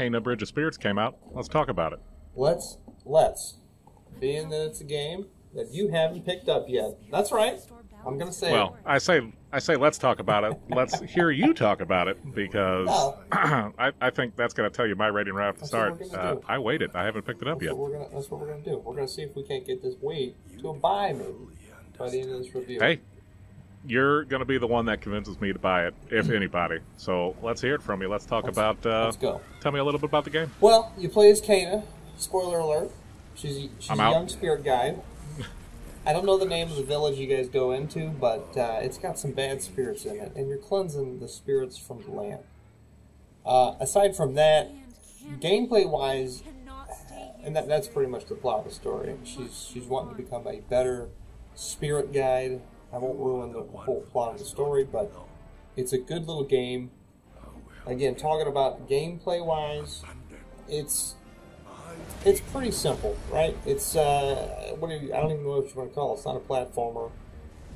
Kena Bridge of Spirits came out. Let's talk about it. Let's. Being that it's a game that you haven't picked up yet. That's right. I'm going to say Well, I say let's talk about it. Let's hear you talk about it, because No. I think that's going to tell you my rating right off the That's start. what we're gonna do. I waited. I haven't picked it up yet. That's what we're going to do. We're going to see if we can't get this wait to a buy, maybe, by the end of this review. Hey, you're going to be the one that convinces me to buy it, if anybody. So let's hear it from you. Let's talk about... let's go. Tell me a little bit about the game. Well, you play as Kena. Spoiler alert. She's a I'm out. young spirit guide. I don't know the name of the village you guys go into, but it's got some bad spirits in it, and you're cleansing the spirits from the land. Aside from that, gameplay-wise, and that's pretty much the plot of the story. She's wanting to become a better spirit guide. I won't ruin the whole plot of the story, but it's a good little game. Again, talking about gameplay-wise, it's pretty simple, right? It's I don't even know what you want to call it. It's not a platformer.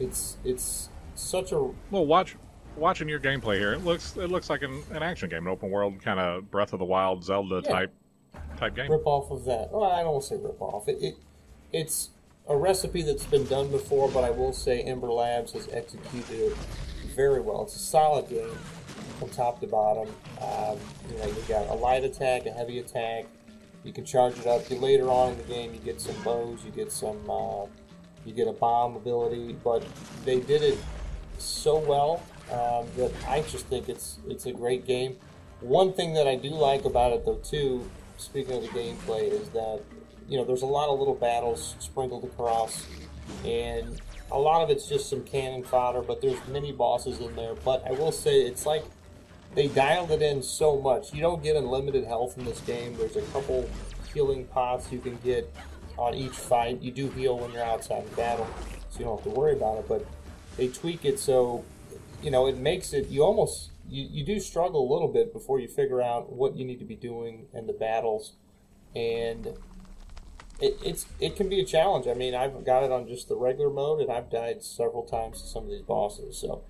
It's such a Well, watching your gameplay here, it looks like an action game, an open world kind of Breath of the Wild, Zelda type game. rip off of that. Well, I don't want to say rip off. It's a recipe that's been done before, but I will say Ember Labs has executed it very well. It's a solid game from top to bottom. You got a light attack, a heavy attack. You can charge it up. Later on in the game, you get some bows, you get a bomb ability, but they did it so well that I just think it's a great game. One thing that I do like about it, though, too, speaking of the gameplay, is that there's a lot of little battles sprinkled across, and a lot of it's just some cannon fodder, but there's mini bosses in there. But I will say, it's like they dialed it in so much. You don't get unlimited health in this game. There's a couple healing pots you can get on each fight. You do heal when you're outside of battle, so you don't have to worry about it. But they tweak it so, it makes it, you do struggle a little bit before you figure out what you need to be doing in the battles. And it can be a challenge. I mean, I've got it on just the regular mode, and I've died several times to some of these bosses. So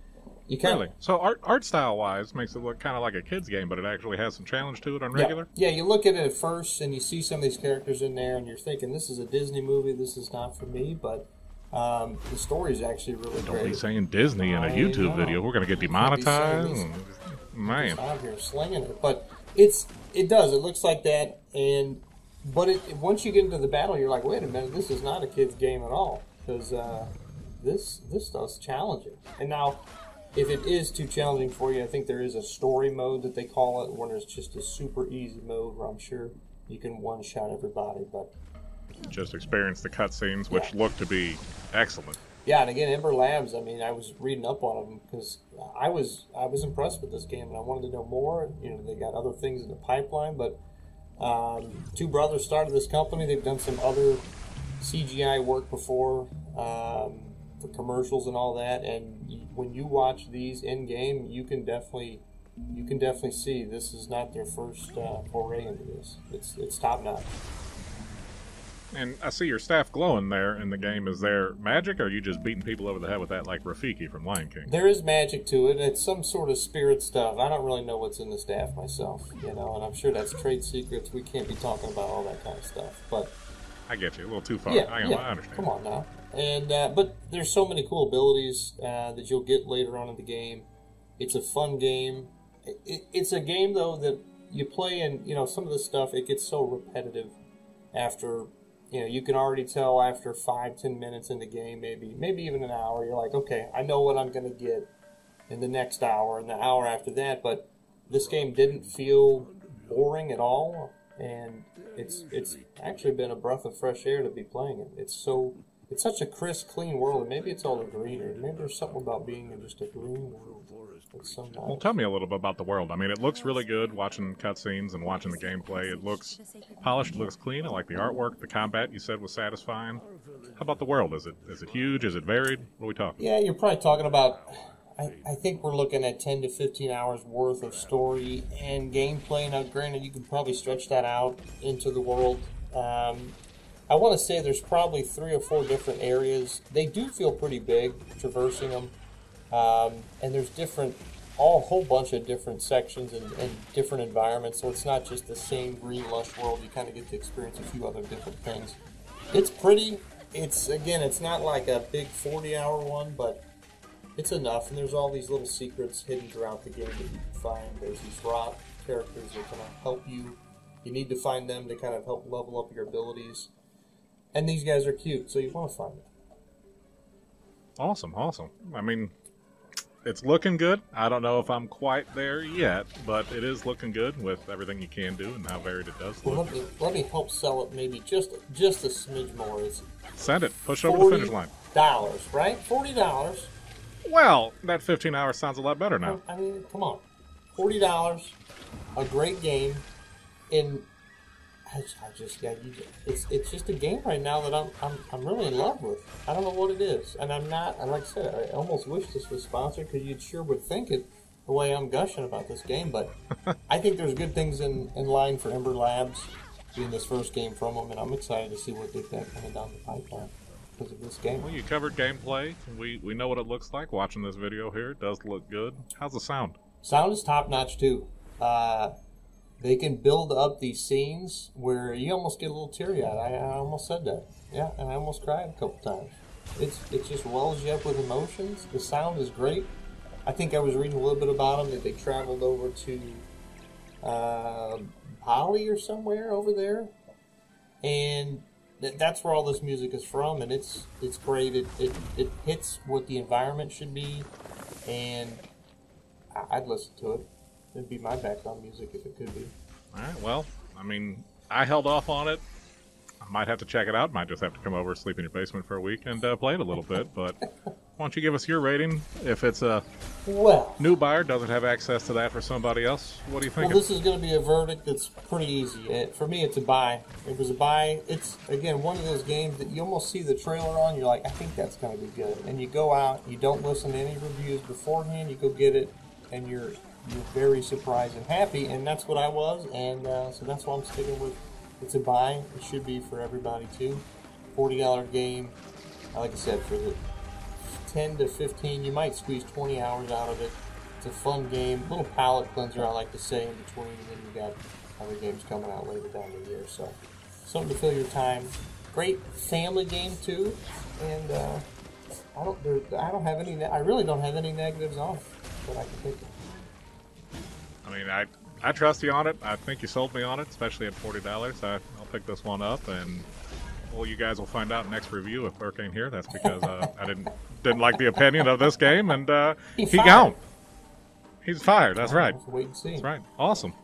you can Really? So art style wise makes it look kind of like a kid's game, but it actually has some challenge to it on regular? Yeah, you look at it at first, and you see some of these characters in there, and you're thinking, this is a Disney movie, this is not for me, but the story is actually really great. Don't be saying Disney in a YouTube video. We're going to get demonetized. Man. Out here slinging it. But it does. It looks like that, but once you get into the battle, you're like, wait a minute, this is not a kid's game at all, because this stuff's challenging. And now, if it is too challenging for you, I think there is a story mode that they call it, where there's just a super easy mode where I'm sure you can one-shot everybody. But just experience the cutscenes, which look to be excellent. Yeah, and again, Ember Labs, I mean, I was reading up on them because I was impressed with this game, and I wanted to know more. They got other things in the pipeline, but two brothers started this company. They've done some other CGI work before, for commercials and all that, and when you watch these in game, you can definitely see this is not their first foray into this. It's top notch. And I see your staff glowing there in the game. Is there magic, or are you just beating people over the head with that like Rafiki from Lion King? There is magic to it. It's some sort of spirit stuff. I don't really know what's in the staff myself, and I'm sure that's trade secrets. We can't be talking about all that kind of stuff, but I get you a little too far. Yeah, I understand. Come on now. And but there's so many cool abilities that you'll get later on in the game. It's a fun game. It's a game though that you play, and some of the stuff, it gets so repetitive after. You can already tell after 5-10 minutes in the game, maybe even an hour. You're like, okay, I know what I'm going to get in the next hour and the hour after that. But this game didn't feel boring at all, and it's actually been a breath of fresh air to be playing it. It's such a crisp, clean world, and maybe it's all the greenery. Maybe there's something about being in just a green world. It's so nice. Well, tell me a little bit about the world. I mean, it looks really good watching cutscenes and watching the gameplay. It looks polished, it looks clean. I like the artwork. The combat, you said, was satisfying. How about the world? Is it huge? Is it varied? What are we talking? Yeah, you're probably talking about, I think we're looking at 10 to 15 hours worth of story and gameplay. Now, granted, you could probably stretch that out into the world. I want to say there's probably 3 or 4 different areas. They do feel pretty big, traversing them. And there's different a whole bunch of different sections and different environments, so it's not just the same green lush world. You kind of get to experience a few other different things. It's pretty. It's not like a big 40-hour one, but it's enough. And there's all these little secrets hidden throughout the game that you can find. There's these rock characters that kind of help you. You need to find them to kind of help level up your abilities. And these guys are cute, so you want to find them. Awesome, awesome. I mean, it's looking good. I don't know if I'm quite there yet, but it is looking good with everything you can do and how varied it does look. Well, let me help sell it maybe just a smidge more. It's Send it. Push it over the finish line. $40, right? $40. Well, that 15 hours sounds a lot better now. I mean, come on. $40, a great game, and it's just a game right now that I'm really in love with. I don't know what it is, and I'm not. And like I said, I almost wish this was sponsored because you sure would think it the way I'm gushing about this game. But I think there's good things in line for Ember Labs being this first game from them, and I'm excited to see what they've got coming down the pipeline because of this game. Well, you covered gameplay. We know what it looks like watching this video here. It does look good. How's the sound? Sound is top notch too. They can build up these scenes where you almost get a little teary-eyed. I almost said that. Yeah, and I almost cried a couple times. It just wells you up with emotions. The sound is great. I think I was reading a little bit about them, that they traveled over to Bali or somewhere over there. And that's where all this music is from, and it's great. It hits what the environment should be, and I'd listen to it. It'd be my background music if it could be. All right, well, I mean, I held off on it. I might have to check it out. Might just have to come over, sleep in your basement for a week, and play it a little bit. But why don't you give us your rating? If it's a new buyer, doesn't have access to that for somebody else, what do you think? Well, this is going to be a verdict that's pretty easy. For me, it's a buy. It was a buy. It's, again, one of those games that you almost see the trailer on, you're like, I think that's going to be good. And you go out, you don't listen to any reviews beforehand, you go get it, and you're very surprised and happy, and that's what I was, and so that's why I'm sticking with it's a buy. It should be for everybody too. $40 game. Like I said, for the 10 to 15, you might squeeze 20 hours out of it. It's a fun game, little palate cleanser, I like to say, in between, and then you got other games coming out later down the year. So something to fill your time. Great family game too, and I really don't have any negatives on it that I can think of. I mean, I trust you on it. I think you sold me on it, especially at $40. I'll pick this one up, and well, you guys will find out next review if Burke ain't here. That's because I didn't like the opinion of this game, and he gone. He's fired. That's right. Wait and see. That's right. Awesome.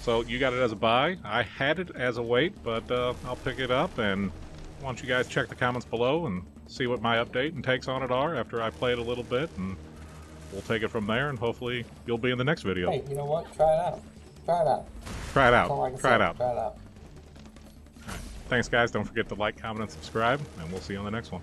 So you got it as a buy. I had it as a wait, but I'll pick it up, and why don't you guys check the comments below and see what my update and takes on it are after I play it a little bit, and we'll take it from there, and hopefully you'll be in the next video. Hey, you know what? Try it out. Try it out. Try it out. Try it out. All right. Thanks, guys. Don't forget to like, comment, and subscribe, and we'll see you on the next one.